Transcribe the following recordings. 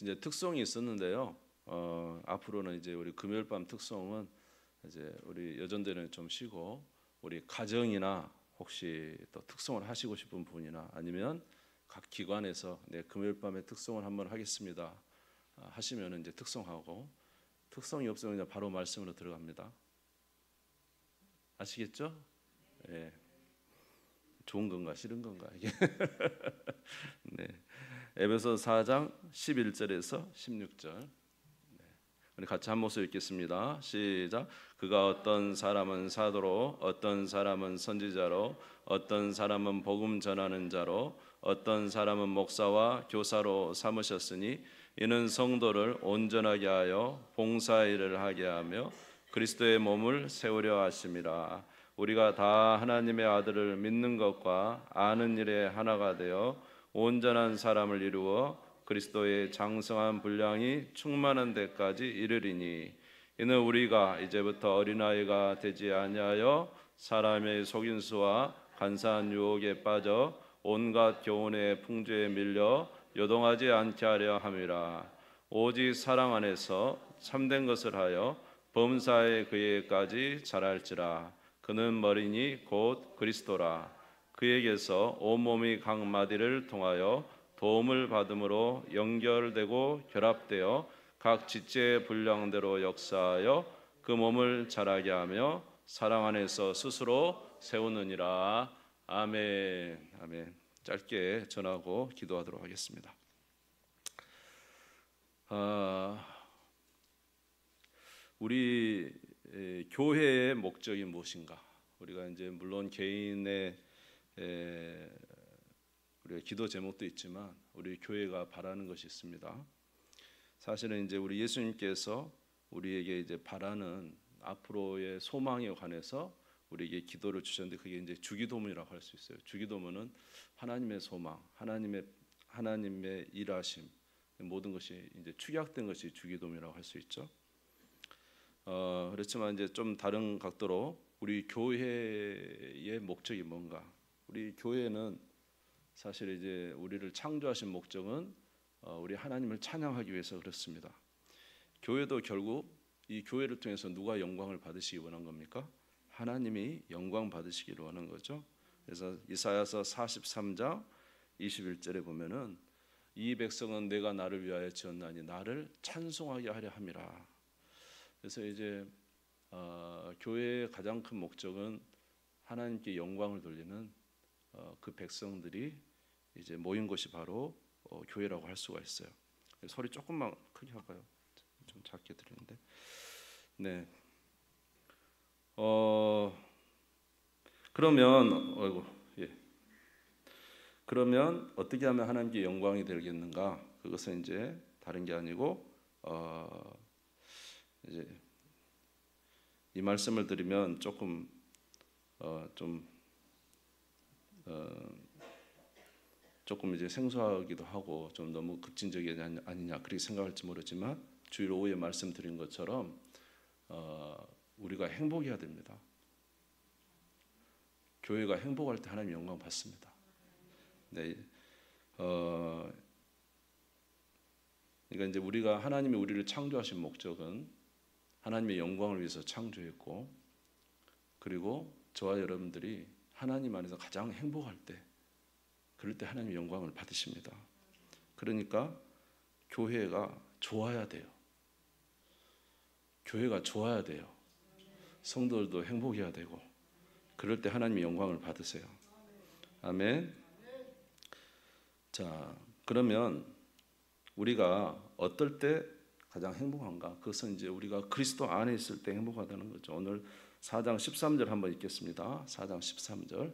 이제 특성이 있었는데요. 앞으로는 이제 우리 금요일 밤 특성은 이제 우리 여전대는 좀 쉬고 우리 가정이나 혹시 또 특성을 하시고 싶은 분이나 아니면 각 기관에서 금요일 밤에 특성을 한번 하겠습니다 하시면은 이제 특성하고, 특성이 없으면 그냥 바로 말씀으로 들어갑니다. 아시겠죠? 예. 좋은 건가 싫은 건가 이게. 네. 에베소 4장 11절에서 16절. 우리 같이 한 목소리 읽겠습니다. 시작. 그가 어떤 사람은 사도로, 어떤 사람은 선지자로, 어떤 사람은 복음 전하는 자로, 어떤 사람은 목사와 교사로 삼으셨으니 이는 성도를 온전하게 하여 봉사일을 하게 하며 그리스도의 몸을 세우려 하심이라. 우리가 다 하나님의 아들을 믿는 것과 아는 일에 하나가 되어 온전한 사람을 이루어 그리스도의 장성한 분량이 충만한 데까지 이르리니 이는 우리가 이제부터 어린아이가 되지 아니하여 사람의 속임수와 간사한 유혹에 빠져 온갖 교훈의 풍조에 밀려 요동하지 않게 하려 함이라. 오직 사랑 안에서 참된 것을 하여 범사에 그에까지 자랄지라. 그는 머리니 곧 그리스도라. 그에게서 온몸이 각 마디를 통하여 도움을 받음으로 연결되고 결합되어 각 지체의 분량대로 역사하여 그 몸을 자라게 하며 사랑 안에서 스스로 세우느니라. 아멘. 아멘. 짧게 전하고 기도하도록 하겠습니다. 우리 교회의 목적이 무엇인가? 우리가 이제 물론 개인의 우리가 기도 제목도 있지만 우리 교회가 바라는 것이 있습니다. 사실은 이제 우리 예수님께서 우리에게 이제 바라는 앞으로의 소망에 관해서 우리에게 기도를 주셨는데 그게 이제 주기도문이라고 할 수 있어요. 주기도문은 하나님의 소망, 하나님의 일하심, 모든 것이 이제 축약된 것이 주기도문이라고 할 수 있죠. 그렇지만 이제 좀 다른 각도로 우리 교회의 목적이 뭔가? 우리 교회는 사실 이제 우리를 창조하신 목적은 우리 하나님을 찬양하기 위해서 그렇습니다. 교회도 결국 이 교회를 통해서 누가 영광을 받으시기 원한 겁니까? 하나님이 영광 받으시기를 원한 거죠. 그래서 이사야서 43장 21절에 보면은 이 백성은 내가 나를 위하여 지었나니 나를 찬송하게 하려 함이라. 그래서 이제 교회의 가장 큰 목적은 하나님께 영광을 돌리는 그 백성들이 이제 모인 것이 바로 교회라고 할 수가 있어요. 소리 조금만 크게 할까요? 좀 작게 들리는데. 네. 그러면 어떻게 하면 하나님께 영광이 되겠는가? 그것은 이제 다른 게 아니고 이제 이 말씀을 드리면 조금 조금 이제 생소하기도 하고 좀 너무 급진적이 아니냐 그렇게 생각할지 모르지만 주일 오후에 말씀드린 것처럼 우리가 행복해야 됩니다. 교회가 행복할 때 하나님 영광 받습니다. 네, 그러니까 이제 우리가 하나님이 우리를 창조하신 목적은 하나님의 영광을 위해서 창조했고, 그리고 저와 여러분들이 하나님 안에서 가장 행복할 때, 그럴 때 하나님의 영광을 받으십니다. 그러니까 교회가 좋아야 돼요. 교회가 좋아야 돼요. 성도들도 행복해야 되고, 그럴 때 하나님의 영광을 받으세요. 아멘. 자, 그러면 우리가 어떨 때 가장 행복한가? 그것은 이제 우리가 그리스도 안에 있을 때 행복하다는 거죠. 오늘 4장 13절 한번 읽겠습니다. 4장 13절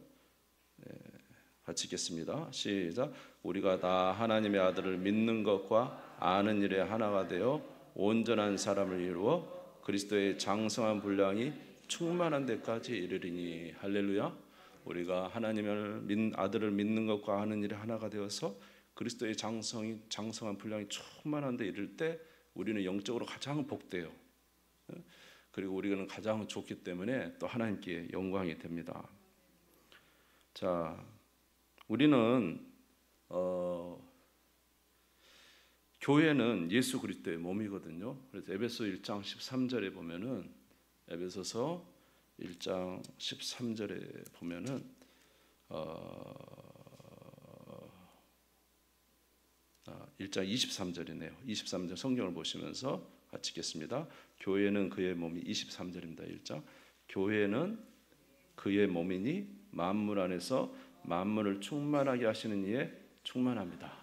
같이 읽겠습니다. 시작. 우리가 다 하나님의 아들을 믿는 것과 아는 일에 하나가 되어 온전한 사람을 이루어 그리스도의 장성한 분량이 충만한 데까지 이르리니. 할렐루야. 우리가 하나님의 아들을 믿는 것과 아는 일에 하나가 되어서 그리스도의 장성한 분량이 충만한 데 이를 때 우리는 영적으로 가장 복돼요. 그리고 우리는 가장 좋기 때문에 또 하나님께 영광이 됩니다. 자, 우리는 교회는 예수 그리스도의 몸이거든요. 그래서 에베소 1장 13절에 보면은 에베소서 1장 13절에 보면은 1장 23절이네요. 23절 성경을 보시면서 같이 읽겠습니다. 교회는 그의 몸이 23절입니다. 1장 교회는 그의 몸이니 만물 안에서 만물을 충만하게 하시는 이의 충만합니다.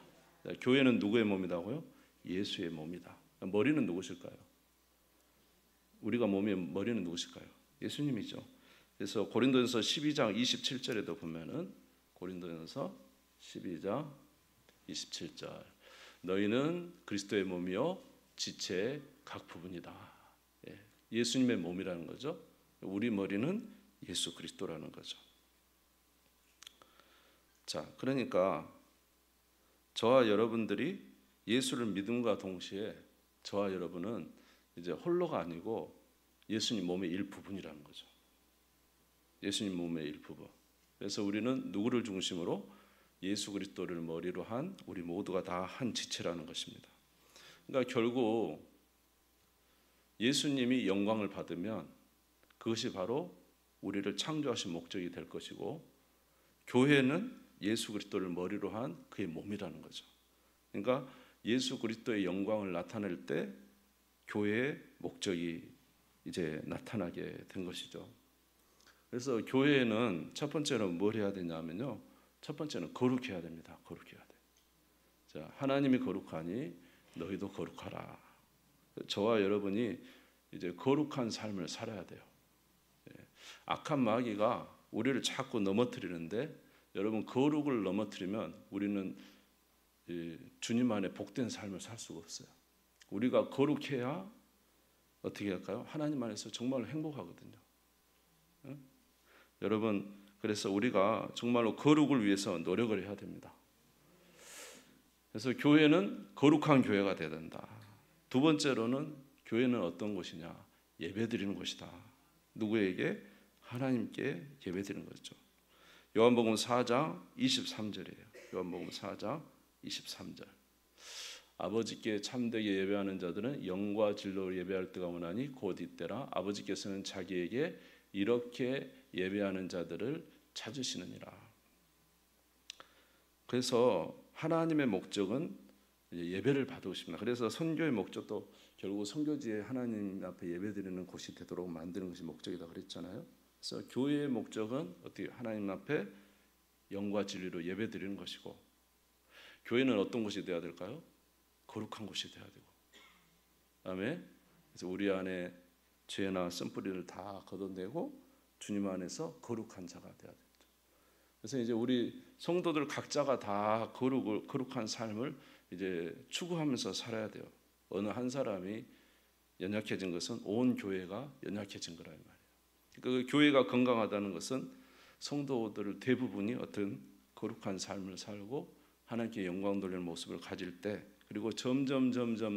교회는 누구의 몸이다고요? 예수의 몸이다. 머리는 누구실까요? 우리가 몸의 머리는 누구실까요? 예수님이죠. 그래서 고린도전서 12장 27절에도 보면은 고린도전서 12장 27절 너희는 그리스도의 몸이요 지체의 각 부분이다. 예수님의 몸이라는 거죠. 우리 머리는 예수 그리스도라는 거죠. 자, 그러니까 저와 여러분들이 예수를 믿음과 동시에 저와 여러분은 이제 홀로가 아니고 예수님 몸의 일부분이라는 거죠. 예수님 몸의 일부분. 그래서 우리는 누구를 중심으로? 예수 그리스도를 머리로 한 우리 모두가 다 한 지체라는 것입니다. 그러니까 결국 예수님이 영광을 받으면 그것이 바로 우리를 창조하신 목적이 될 것이고 교회는 예수 그리스도를 머리로 한 그의 몸이라는 거죠. 그러니까 예수 그리스도의 영광을 나타낼 때 교회의 목적이 이제 나타나게 된 것이죠. 그래서 교회는 첫 번째로 뭘 해야 되냐면요. 첫 번째는 거룩해야 됩니다. 거룩해야 돼. 자, 하나님이 거룩하니 너희도 거룩하라. 저와 여러분이 이제 거룩한 삶을 살아야 돼요. 악한 마귀가 우리를 자꾸 넘어뜨리는데 여러분 거룩을 넘어뜨리면 우리는 주님 안에 복된 삶을 살 수가 없어요. 우리가 거룩해야 어떻게 할까요? 하나님 안에서 정말 행복하거든요. 응? 여러분 그래서 우리가 정말로 거룩을 위해서 노력을 해야 됩니다. 그래서 교회는 거룩한 교회가 돼야 된다. 두 번째로는 교회는 어떤 곳이냐? 예배드리는 곳이다. 누구에게? 하나님께 예배드리는 거죠. 요한복음 4장 23절이에요. 요한복음 4장 23절. 아버지께 참되게 예배하는 자들은 영과 진로로 예배할 때가 오나니 곧 이때라. 아버지께서는 자기에게 이렇게 예배하는 자들을 찾으시느니라. 그래서 하나님의 목적은 예배를 받으십니다. 그래서 선교의 목적도 결국 선교지에 하나님 앞에 예배드리는 곳이 되도록 만드는 것이 목적이다 그랬잖아요. 그래서 교회의 목적은 어떻게 하나님 앞에 영과 진리로 예배드리는 것이고 교회는 어떤 곳이 되어야 될까요? 거룩한 곳이 되어야 되고 그다음에 그래서 우리 안에 죄나 쓴뿌리를 다 걷어내고 주님 안에서 거룩한 자가 되어야 되죠. 그래서 이제 우리 성도들 각자가 다 거룩한 삶을 이제 추구하면서 살아야 돼요. 어느 한 사람이 연약해진 것은 온 교회가 연약해진 거란 말이에요. 그 교회가 건강하다는 것은 성도들 대부분이 어떤 거룩한 삶을 살고 하나님께 영광 돌리는 모습을 가질 때 그리고 점점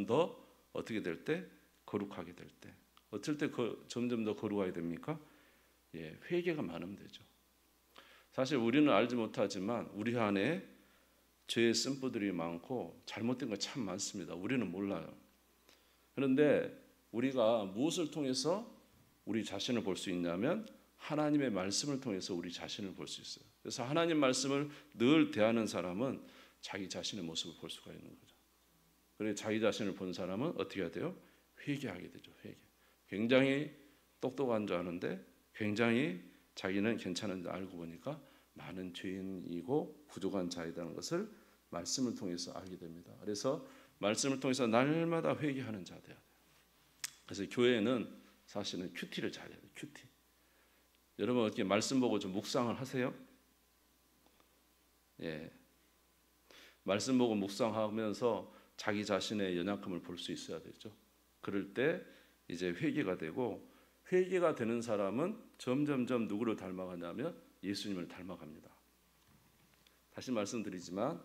더 어떻게 될 때? 거룩하게 될 때. 어쩔 때 점점 더 거룩하게 됩니까? 회개가 많으면 되죠. 사실 우리는 알지 못하지만 우리 안에 죄의 쓴뿌들이 많고 잘못된 거 참 많습니다. 우리는 몰라요. 그런데 우리가 무엇을 통해서 우리 자신을 볼 수 있냐면 하나님의 말씀을 통해서 우리 자신을 볼 수 있어요. 그래서 하나님 말씀을 늘 대하는 사람은 자기 자신의 모습을 볼 수가 있는 거죠. 그래서 자기 자신을 본 사람은 어떻게 해야 돼요? 회개하게 되죠. 회개. 굉장히 똑똑한 줄 아는데 굉장히 자기는 괜찮은 줄 알고 보니까 많은 죄인이고 부족한 자이라는 것을 말씀을 통해서 알게 됩니다. 그래서 말씀을 통해서 날마다 회개하는 자 돼야 돼요. 그래서 교회는 사실은 큐티를 잘해야 돼요. 큐티. 여러분 어떻게 말씀 보고 좀 묵상을 하세요? 말씀 보고 묵상하면서 자기 자신의 연약함을 볼 수 있어야 되죠. 그럴 때 이제 회개가 되고 회개가 되는 사람은 점점 누구를 닮아가냐면 예수님을 닮아갑니다. 다시 말씀드리지만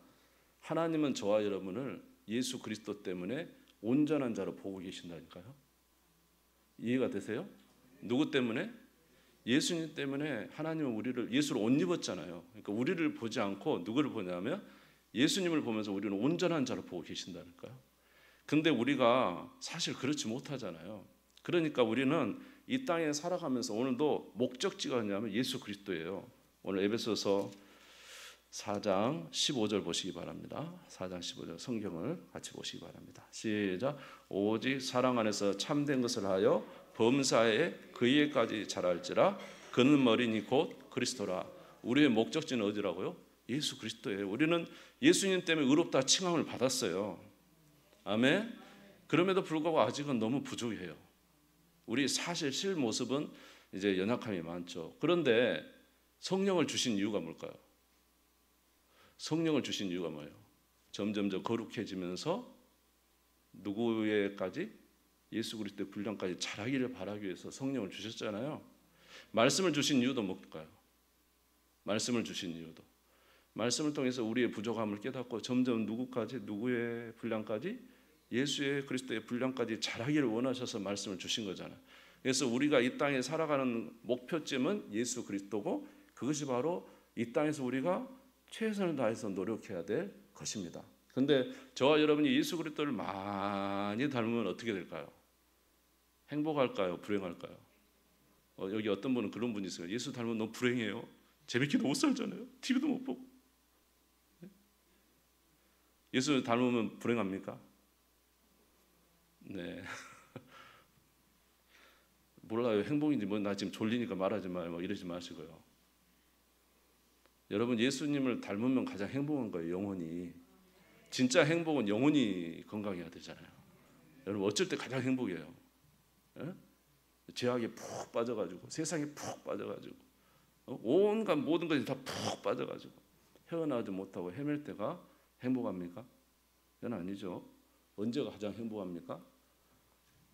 하나님은 저와 여러분을 예수 그리스도 때문에 온전한 자로 보고 계신다니까요. 이해가 되세요? 누구 때문에? 예수님 때문에 하나님은 우리를 예수를 옷 입었잖아요. 그러니까 우리를 보지 않고 누구를 보냐면 예수님을 보면서 우리는 온전한 자로 보고 계신다니까요. 근데 우리가 사실 그렇지 못하잖아요. 그러니까 우리는 이 땅에 살아가면서 오늘도 목적지가 뭐냐면 예수 그리스도예요. 오늘 에베소서 4장 15절 보시기 바랍니다. 4장 15절 성경을 같이 보시기 바랍니다. 시작. 오직 사랑 안에서 참된 것을 하여 범사에 그에까지 자랄지라. 그는 머리니 곧 그리스도라. 우리의 목적지는 어디라고요? 예수 그리스도예요. 우리는 예수님 때문에 의롭다 칭함을 받았어요. 아멘. 그럼에도 불구하고 아직은 너무 부족해요. 우리 사실 실모습은 이제 연약함이 많죠. 그런데 성령을 주신 이유가 뭘까요? 성령을 주신 이유가 뭐예요? 점점 더 거룩해지면서 누구에까지? 예수 그리스도의 분량까지 자라기를 바라기 위해서 성령을 주셨잖아요. 말씀을 주신 이유도 뭘까요? 말씀을 주신 이유도 말씀을 통해서 우리의 부족함을 깨닫고 점점 누구까지? 누구의 분량까지? 예수의 그리스도의 분량까지 자라기를 원하셔서 말씀을 주신 거잖아요. 그래서 우리가 이 땅에 살아가는 목표점은 예수 그리스도고, 그것이 바로 이 땅에서 우리가 최선을 다해서 노력해야 될 것입니다. 그런데 저와 여러분이 예수 그리스도를 많이 닮으면 어떻게 될까요? 행복할까요? 불행할까요? 여기 어떤 분은 그런 분이 있어요. 예수 닮으면 너무 불행해요. 재밌게도 못 살잖아요. TV도 못 보고. 예수 닮으면 불행합니까? 네. 몰라요. 행복인지 뭐 나 지금 졸리니까 말하지 마요. 이러지 마시고요. 여러분 예수님을 닮으면 가장 행복한 거예요. 영혼이. 진짜 행복은 영혼이 건강해야 되잖아요. 여러분 어쩔 때 가장 행복해요. 예? 죄악에 푹 빠져가지고 세상에 푹 빠져가지고 온갖 모든 것이 다 푹 빠져가지고 헤어나오지 못하고 헤맬 때가 행복합니까? 그건 아니죠. 언제가 가장 행복합니까?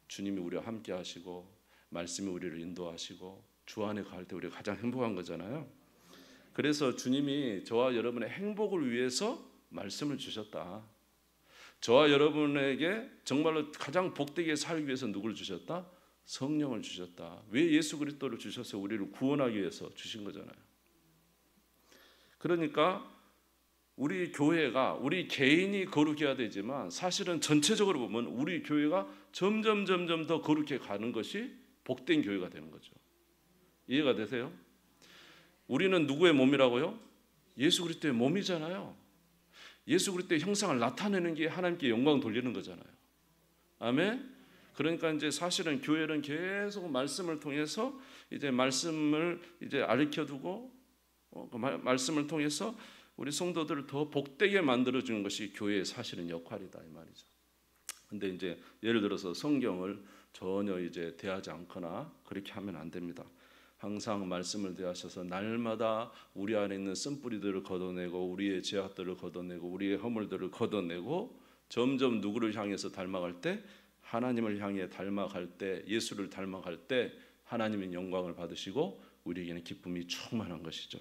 주님이 우리와 함께 하시고 말씀이 우리를 인도하시고 주 안에 갈 때 우리가 가장 행복한 거잖아요. 그래서 주님이 저와 여러분의 행복을 위해서 말씀을 주셨다. 저와 여러분에게 정말로 가장 복되게 살기 위해서 누구를 주셨다? 성령을 주셨다. 왜 예수 그리스도를 주셔서 우리를 구원하기 위해서 주신 거잖아요. 그러니까 우리 교회가 우리 개인이 거룩해야 되지만 사실은 전체적으로 보면 우리 교회가 점점 더 거룩해 가는 것이 복된 교회가 되는 거죠. 이해가 되세요? 우리는 누구의 몸이라고요? 예수 그리스도의 몸이잖아요. 예수 그리스도의 형상을 나타내는 게 하나님께 영광 돌리는 거잖아요. 아멘. 그러니까 이제 사실은 교회는 계속 말씀을 통해서 이제 말씀을 이제 알려두고 그 말씀을 통해서 우리 성도들을 더 복되게 만들어 주는 것이 교회의 사실은 역할이다 이 말이죠. 근데 이제 예를 들어서 성경을 전혀 이제 대하지 않거나 그렇게 하면 안 됩니다. 항상 말씀을 대하셔서 날마다 우리 안에 있는 쓴뿌리들을 걷어내고 우리의 죄악들을 걷어내고 우리의 허물들을 걷어내고 점점 누구를 향해서 닮아갈 때? 하나님을 향해 닮아갈 때, 예수를 닮아갈 때 하나님의 영광을 받으시고 우리에게는 기쁨이 충만한 것이죠.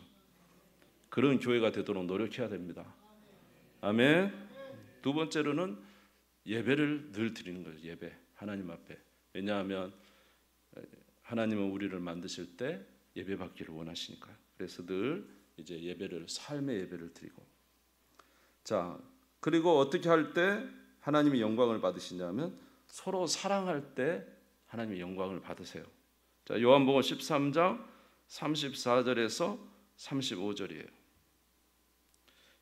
그런 교회가 되도록 노력해야 됩니다. 아멘. 두 번째로는 예배를 늘 드리는 거예요. 예배, 하나님 앞에. 왜냐하면 하나님은 우리를 만드실 때 예배 받기를 원하시니까요. 그래서 늘 이제 예배를, 삶의 예배를 드리고. 자, 그리고 어떻게 할 때 하나님의 영광을 받으시냐면 서로 사랑할 때 하나님의 영광을 받으세요. 자, 요한복음 13장 34절에서 35절이에요.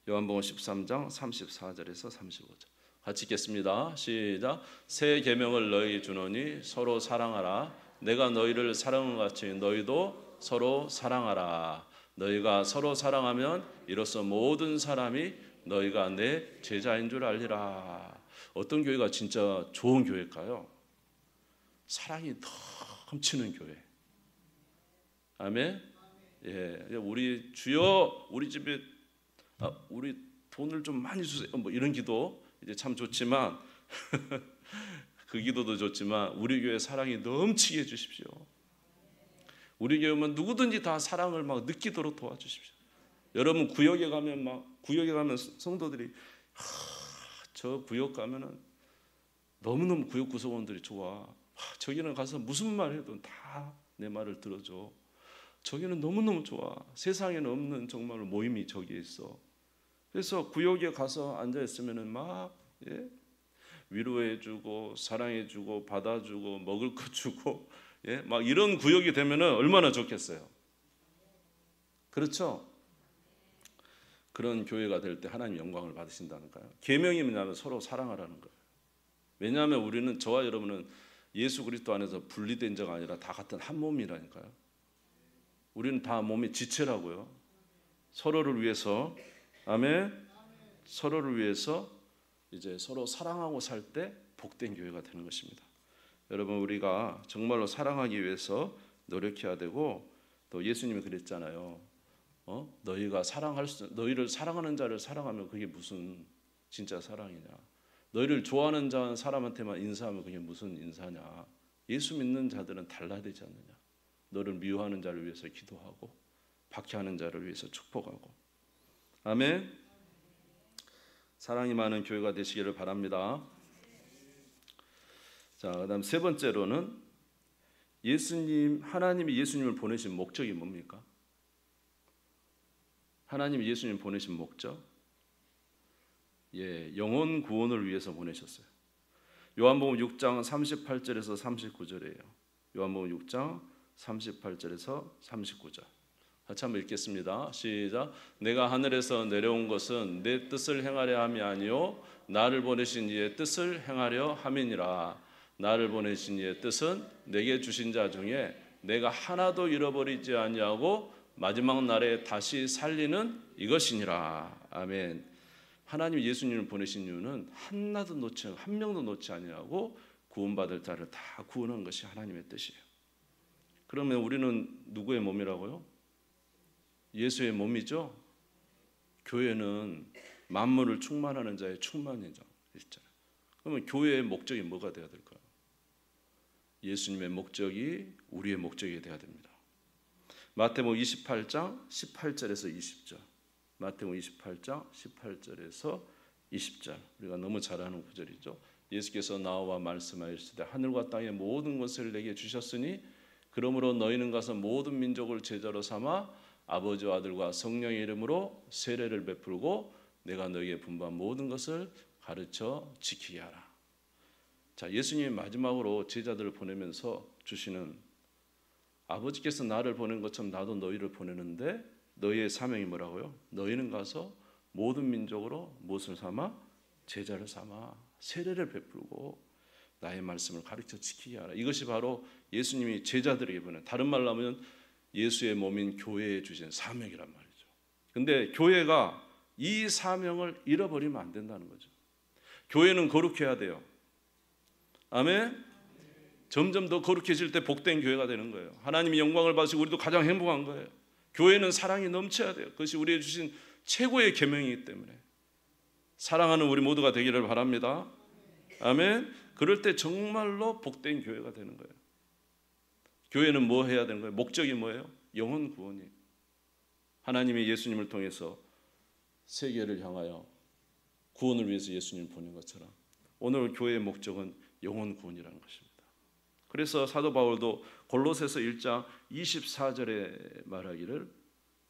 요한복음 13장 34절에서 35절. 같이 읽겠습니다. 시작. 새 계명을 너희 주노니 서로 사랑하라. 내가 너희를 사랑한 같이 너희도 서로 사랑하라. 너희가 서로 사랑하면 이로써 모든 사람이 너희가 내 제자인 줄 알리라. 어떤 교회가 진짜 좋은 교회일까요? 사랑이 넘치는 교회. 아멘. 예, 우리 주여 우리 집에 우리 돈을 좀 많이 주세요. 뭐 이런 기도 이제 참 좋지만 그 기도도 좋지만 우리 교회 사랑이 넘치게 해주십시오. 우리 교회는 누구든지 다 사랑을 막 느끼도록 도와주십시오. 여러분 구역에 가면 성도들이 저 구역 가면은 너무너무 구역 구성원들이 좋아. 저기는 가서 무슨 말 해도 다 내 말을 들어줘. 저기는 너무너무 좋아. 세상에는 없는 정말 모임이 저기에 있어. 그래서 구역에 가서 앉아 있으면은 막 위로해주고 사랑해주고 받아주고 먹을 거 주고 예? 막 이런 구역이 되면은 얼마나 좋겠어요. 그렇죠? 그런 교회가 될 때 하나님 영광을 받으신다니까요. 계명이 뭐냐면 서로 사랑하라는 거예요. 왜냐하면 우리는 저와 여러분은 예수 그리스도 안에서 분리된 자가 아니라 다 같은 한 몸이라니까요. 우리는 다 몸의 지체라고요. 서로를 위해서 아멘. 서로를 위해서 이제 서로 사랑하고 살 때 복된 교회가 되는 것입니다. 여러분 우리가 정말로 사랑하기 위해서 노력해야 되고 또 예수님이 그랬잖아요. 너희를 사랑하는 자를 사랑하면 그게 무슨 진짜 사랑이냐? 너희를 좋아하는 사람한테만 인사하면 그게 무슨 인사냐? 예수 믿는 자들은 달라야 되지 않느냐? 너를 미워하는 자를 위해서 기도하고 박해하는 자를 위해서 축복하고 아멘. 사랑이 많은 교회가 되시기를 바랍니다. 자, 그다음 세 번째로는 하나님이 예수님을 보내신 목적이 뭡니까? 하나님이 예수님 보내신 목적? 예, 영혼 구원을 위해서 보내셨어요. 요한복음 6장 38절에서 39절이에요. 요한복음 6장 38절에서 39절. 같이 한번 읽겠습니다. 시작. 내가 하늘에서 내려온 것은 내 뜻을 행하려 함이 아니요 나를 보내신 이의 뜻을 행하려 함이니라. 나를 보내신 이의 뜻은 내게 주신 자 중에 내가 하나도 잃어버리지 아니하고 마지막 날에 다시 살리는 이것이니라. 아멘. 하나님 예수님을 보내신 이유는 한 명도 놓지 아니하고 구원받을 자를 다 구원한 것이 하나님의 뜻이에요. 그러면 우리는 누구의 몸이라고요? 예수의 몸이죠. 교회는 만물을 충만하는 자의 충만이죠. 그러면 교회의 목적이 뭐가 되어야 될까요? 예수님의 목적이 우리의 목적이 되어야 됩니다. 마태복음 28장 18절에서 20절. 마태복음 28장 18절에서 20절. 우리가 너무 잘 아는 구절이죠. 예수께서 나와 말씀하시되 하늘과 땅의 모든 것을 내게 주셨으니 그러므로 너희는 가서 모든 민족을 제자로 삼아 아버지와 아들과 성령의 이름으로 세례를 베풀고 내가 너희에게 분부한 모든 것을 가르쳐 지키게 하라. 자, 예수님이 마지막으로 제자들을 보내면서 주시는 아버지께서 나를 보낸 것처럼 나도 너희를 보내는데 너희의 사명이 뭐라고요? 너희는 가서 모든 민족으로 무엇을 삼아? 제자를 삼아 세례를 베풀고 나의 말씀을 가르쳐 지키게 하라. 이것이 바로 예수님이 제자들에게 보낸, 다른 말로 하면 예수의 몸인 교회에 주신 사명이란 말이죠. 근데 교회가 이 사명을 잃어버리면 안 된다는 거죠. 교회는 거룩해야 돼요. 아멘. 점점 더 거룩해질 때 복된 교회가 되는 거예요. 하나님이 영광을 받으시고 우리도 가장 행복한 거예요. 교회는 사랑이 넘쳐야 돼요. 그것이 우리에게 주신 최고의 계명이기 때문에 사랑하는 우리 모두가 되기를 바랍니다. 아멘. 그럴 때 정말로 복된 교회가 되는 거예요. 교회는 뭐 해야 되는 거예요? 목적이 뭐예요? 영혼 구원이에요. 하나님이 예수님을 통해서 세계를 향하여 구원을 위해서 예수님을 보낸 것처럼 오늘 교회의 목적은 영혼 구원이라는 것입니다. 그래서 사도 바울도 골로새서 1장 24절에 말하기를,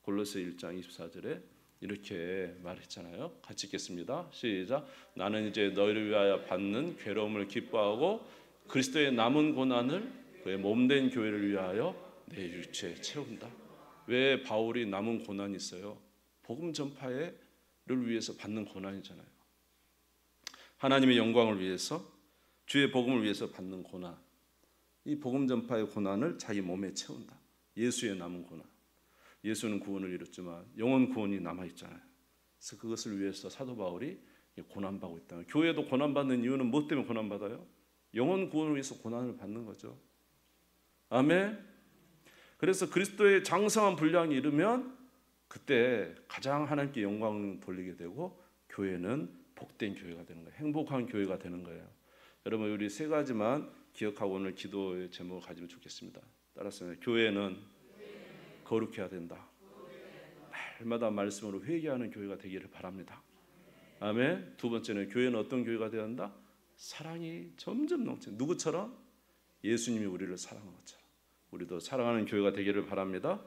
골로새 1장 24절에 이렇게 말했잖아요. 같이 읽겠습니다. 시작. 나는 이제 너희를 위하여 받는 괴로움을 기뻐하고 그리스도의 남은 고난을 그의 몸된 교회를 위하여 내 육체에 채운다. 왜 바울이 남은 고난이 있어요? 복음 전파를 위해서 받는 고난이잖아요. 하나님의 영광을 위해서, 주의 복음을 위해서 받는 고난, 이 복음 전파의 고난을 자기 몸에 채운다. 예수의 남은 고난. 예수는 구원을 이뤘지만 영혼 구원이 남아있잖아요. 그래서 그것을 위해서 사도 바울이 고난받고 있다. 교회도 고난받는 이유는 무엇 때문에 고난받아요? 영혼 구원을 위해서 고난을 받는 거죠. 아멘. 그래서 그리스도의 장성한 분량이 이르면 그때 가장 하나님께 영광을 돌리게 되고 교회는 복된 교회가 되는 거예요. 행복한 교회가 되는 거예요. 여러분 우리 세 가지만 기억하고 오늘 기도의 제목을 가지면 좋겠습니다. 따라서 교회는 거룩해야 된다. 날마다 말씀으로 회개하는 교회가 되기를 바랍니다. 아멘. 두 번째는 교회는 어떤 교회가 되어야 한다? 사랑이 점점 넘치는, 누구처럼? 예수님이 우리를 사랑한 것처럼 우리도 사랑하는 교회가 되기를 바랍니다.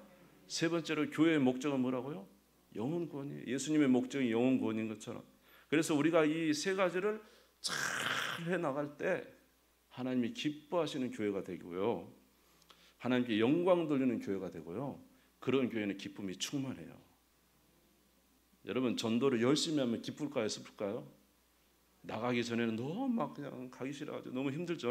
세 번째로 교회의 목적은 뭐라고요? 영혼 구원이에요. 예수님의 목적이 영혼 구원인 것처럼. 그래서 우리가 이 세 가지를 잘 해나갈 때 하나님이 기뻐하시는 교회가 되고요, 하나님께 영광 돌리는 교회가 되고요, 그런 교회는 기쁨이 충만해요. 여러분, 전도를 열심히 하면 기쁠까요, 슬플까요? 나가기 전에는 너무 막 그냥 가기 싫어가지고 너무 힘들죠.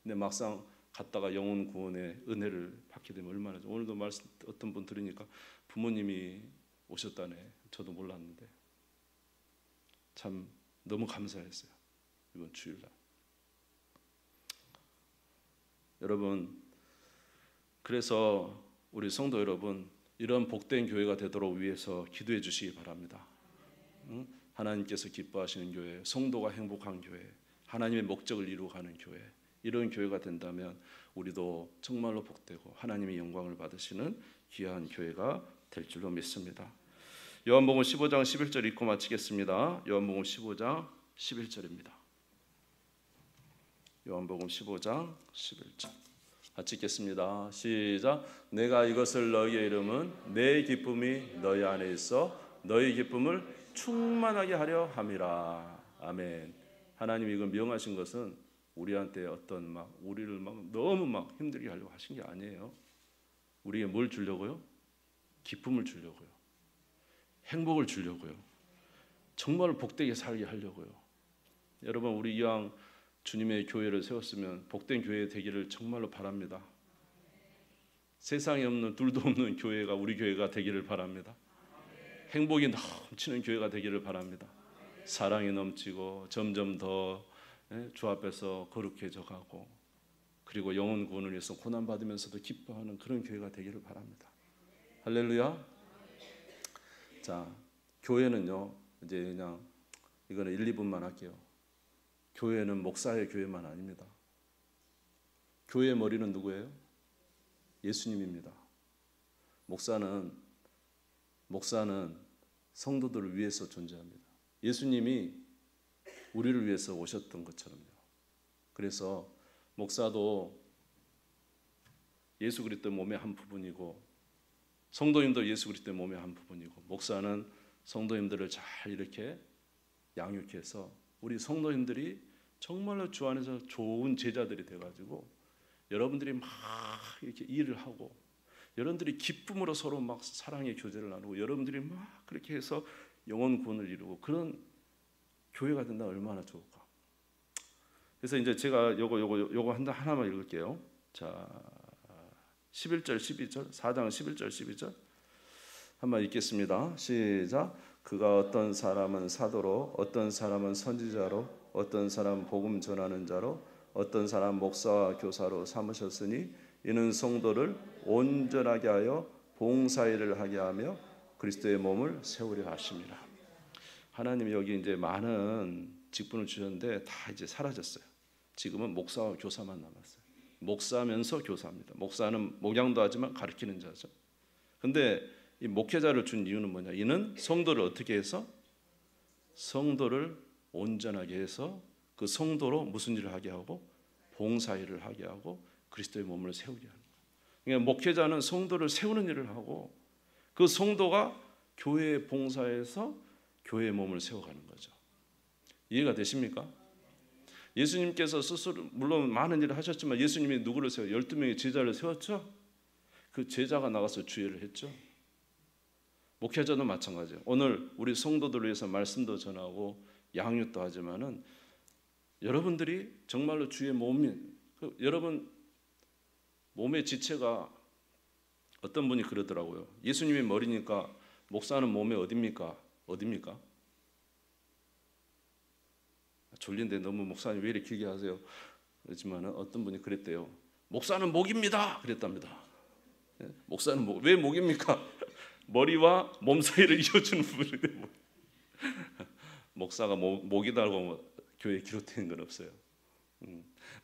근데 막상 갔다가 영혼 구원의 은혜를 받게 되면 얼마나 좋아요. 오늘도 말씀 어떤 분 들으니까 부모님이 오셨다네. 저도 몰랐는데 참 너무 감사했어요, 이번 주일날. 여러분, 그래서 우리 성도 여러분, 이런 복된 교회가 되도록 위해서 기도해 주시기 바랍니다. 하나님께서 기뻐하시는 교회, 성도가 행복한 교회, 하나님의 목적을 이루어가는 교회, 이런 교회가 된다면 우리도 정말로 복되고 하나님의 영광을 받으시는 귀한 교회가 될 줄로 믿습니다. 요한복음 15장 11절 읽고 마치겠습니다. 요한복음 15장 11절입니다. 요한복음 15장 11절 같이 읽겠습니다. 시작. 내가 이것을 너희의 이름은 내 기쁨이 너희 안에 있어 너희 기쁨을 충만하게 하려 함이라. 아멘. 하나님이 이걸 명하신 것은 우리한테 어떤 우리를 너무 힘들게 하려고 하신 게 아니에요. 우리에게 뭘 주려고요? 기쁨을 주려고요. 행복을 주려고요. 정말 복되게 살게 하려고요. 여러분, 우리 이왕 주님의 교회를 세웠으면 복된 교회 되기를 정말로 바랍니다. 세상에 없는 둘도 없는 교회가 우리 교회가 되기를 바랍니다. 행복이 넘치는 교회가 되기를 바랍니다. 사랑이 넘치고 점점 더 주 앞에서 거룩해져 가고, 그리고 영혼 구원을 위해서 고난 받으면서도 기뻐하는 그런 교회가 되기를 바랍니다. 할렐루야. 자, 교회는요, 이제 그냥 이거는 1, 2분만 할게요. 교회는 목사의 교회만 아닙니다. 교회의 머리는 누구예요? 예수님입니다. 목사는 성도들을 위해서 존재합니다. 예수님이 우리를 위해서 오셨던 것처럼요. 그래서 목사도 예수 그리스도의 몸의 한 부분이고, 성도님도 예수 그리스도의 몸의 한 부분이고, 목사는 성도님들을 잘 이렇게 양육해서 우리 성도님들이 정말로 주 안에서 좋은 제자들이 돼가지고 여러분들이 막 이렇게 일을 하고, 여러분들이 기쁨으로 서로 막 사랑의 교제를 나누고, 여러분들이 막 그렇게 해서 영혼 구원을 이루고, 그런 교회가 된다면 얼마나 좋을까. 그래서 이제 제가 요거 하나만 읽을게요. 자, 11절 12절 4장 11절 12절 한번 읽겠습니다. 시작. 그가 어떤 사람은 사도로, 어떤 사람은 선지자로, 어떤 사람은 복음 전하는 자로, 어떤 사람 목사와 교사로 삼으셨으니 이는 성도를 온전하게 하여 봉사일을 하게 하며 그리스도의 몸을 세우려 하심이라. 하나님이 여기 이제 많은 직분을 주셨는데 다 이제 사라졌어요. 지금은 목사와 교사만 남았어요. 목사면서 교사입니다. 목사는 목양도 하지만 가르치는 자죠. 근데 이 목회자를 준 이유는 뭐냐? 이는 성도를 어떻게 해서? 성도를 온전하게 해서 그 성도로 무슨 일을 하게 하고? 봉사일을 하게 하고 그리스도의 몸을 세우게 하는 거예요. 그러니까 목회자는 성도를 세우는 일을 하고, 그 성도가 교회에 봉사해서 교회의 몸을 세워가는 거죠. 이해가 되십니까? 예수님께서 스스로 물론 많은 일을 하셨지만 예수님이 누구를 세워? 12명의 제자를 세웠죠. 그 제자가 나가서 주의를 했죠. 목회자도 마찬가지예요. 오늘 우리 성도들을 위해서 말씀도 전하고 양육도 하지만은 여러분들이 정말로 주의 몸인, 여러분 몸의 지체가, 어떤 분이 그러더라고요. 예수님이 머리니까 목사는 몸의 어디입니까? 졸린데 너무 목사님 왜 이렇게 길게 하세요? 그렇지만 어떤 분이 그랬대요. 목사는 목입니다. 그랬답니다. 목사는 왜 목입니까? 머리와 몸 사이를 이어주는 부분인데 목사가 목이다고 교회에 기록되는 건 없어요.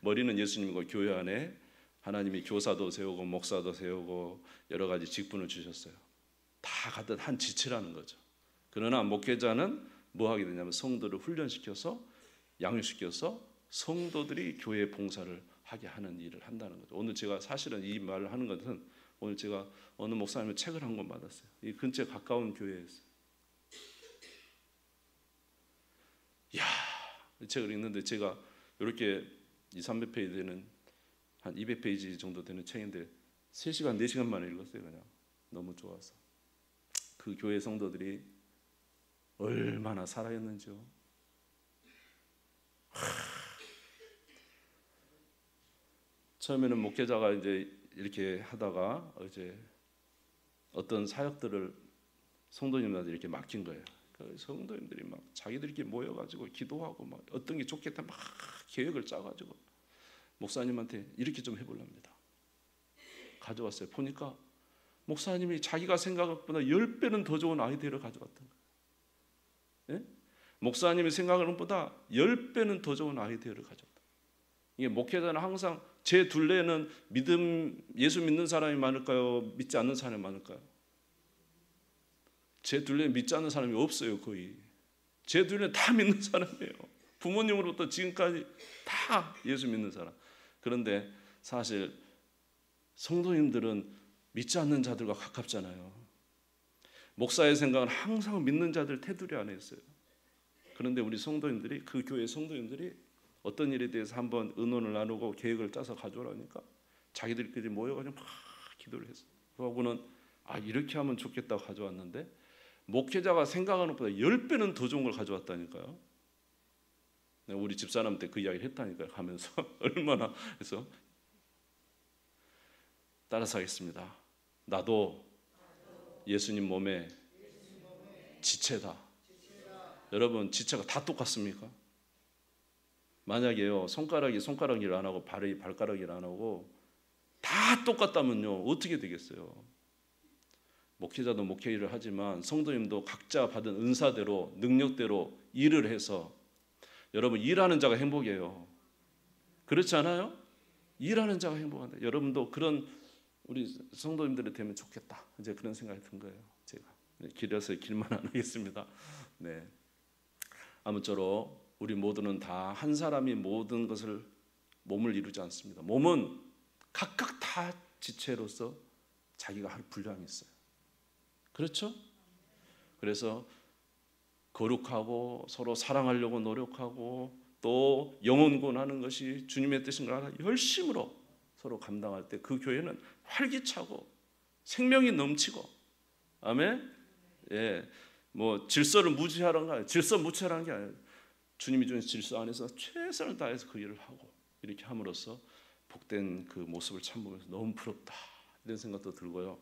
머리는 예수님이고, 교회 안에 하나님이 교사도 세우고 목사도 세우고 여러 가지 직분을 주셨어요. 다 같은 한 지체라는 거죠. 그러나 목회자는 뭐 하게 되냐면 성도를 훈련시켜서 양육시켜서 성도들이 교회 봉사를 하게 하는 일을 한다는 거죠. 오늘 제가 사실은 이 말을 하는 것은, 오늘 제가 어느 목사님의 책을 한 권 받았어요. 이 근처에 가까운 교회에서. 야, 이 책을 읽는데 제가 이렇게 200~300페이지 되는 한 200페이지 정도 되는 책인데 3시간, 4시간 만에 읽었어요. 그냥 너무 좋아서. 그 교회 성도들이 얼마나 살아있는지요. 처음에는 목회자가 이제 이렇게 하다가 이제 어떤 사역들을 성도님들한테 이렇게 맡긴 거예요. 그 성도님들이 막 자기들끼리 모여가지고 기도하고 막 어떤 게 좋겠다 막 계획을 짜가지고 목사님한테 이렇게 좀 해보랍니다. 가져왔어요. 보니까 목사님이 자기가 생각한 것보다 10배는 더 좋은 아이디어를 가져왔던 거예요. 예? 목사님이 생각하는 것보다 10배는 더 좋은 아이디어를 가져왔다. 이게 목회자는 항상 제 둘레는 예수 믿는 사람이 많을까요? 믿지 않는 사람이 많을까요? 제 둘레 믿지 않는 사람이 없어요. 거의 제 둘레는 다 믿는 사람이에요. 부모님으로부터 지금까지 다 예수 믿는 사람. 그런데 사실 성도님들은 믿지 않는 자들과 가깝잖아요. 목사의 생각은 항상 믿는 자들 테두리 안에 있어요. 그런데 우리 성도님들이, 그 교회 성도님들이 어떤 일에 대해서 한번 의논을 나누고 계획을 짜서 가져오라니까 자기들끼리 모여가지고 막 기도를 했어요. 그러고는 이렇게 하면 좋겠다고 가져왔는데 목회자가 생각하는 것보다 10배는 더 좋은 걸 가져왔다니까요. 우리 집사람한테 그 이야기를 했다니까요. 가면서 얼마나 해서 따라서 하겠습니다. 나도 예수님 몸의 지체다. 여러분, 지체가 다 똑같습니까? 만약에요, 손가락 일 안 하고 발이 발가락 일 안 하고 다 똑같다면요, 어떻게 되겠어요? 목회자도 목회 일을 하지만 성도님도 각자 받은 은사대로 능력대로 일을 해서, 여러분, 일하는 자가 행복이에요. 그렇지 않아요? 일하는 자가 행복한다. 여러분도 그런 우리 성도님들이 되면 좋겠다. 이제 그런 생각이 든 거예요. 제가 길어서 길만 안 하겠습니다. 네. 아무쪼록 우리 모두는 다 한 사람이 모든 것을 몸을 이루지 않습니다. 몸은 각각 다 지체로서 자기가 할 분량이 있어요. 그렇죠? 그래서 거룩하고 서로 사랑하려고 노력하고 또 영혼구원하는 것이 주님의 뜻인 걸 알아 열심으로 서로 감당할 때 그 교회는 활기차고 생명이 넘치고, 아멘. 예, 뭐 질서를 무시하라는 거 아니에요. 질서 무시하라는 게 아니에요. 주님이 주신 질서 안에서 최선을 다해서 그 일을 하고 이렇게 함으로써 복된 그 모습을 참보면서 너무 부럽다 이런 생각도 들고요.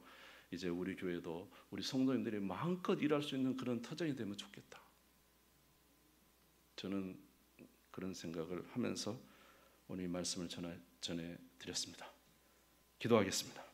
이제 우리 교회도 우리 성도님들이 마음껏 일할 수 있는 그런 터전이 되면 좋겠다. 저는 그런 생각을 하면서 오늘 이 말씀을 전해 드렸습니다. 기도하겠습니다.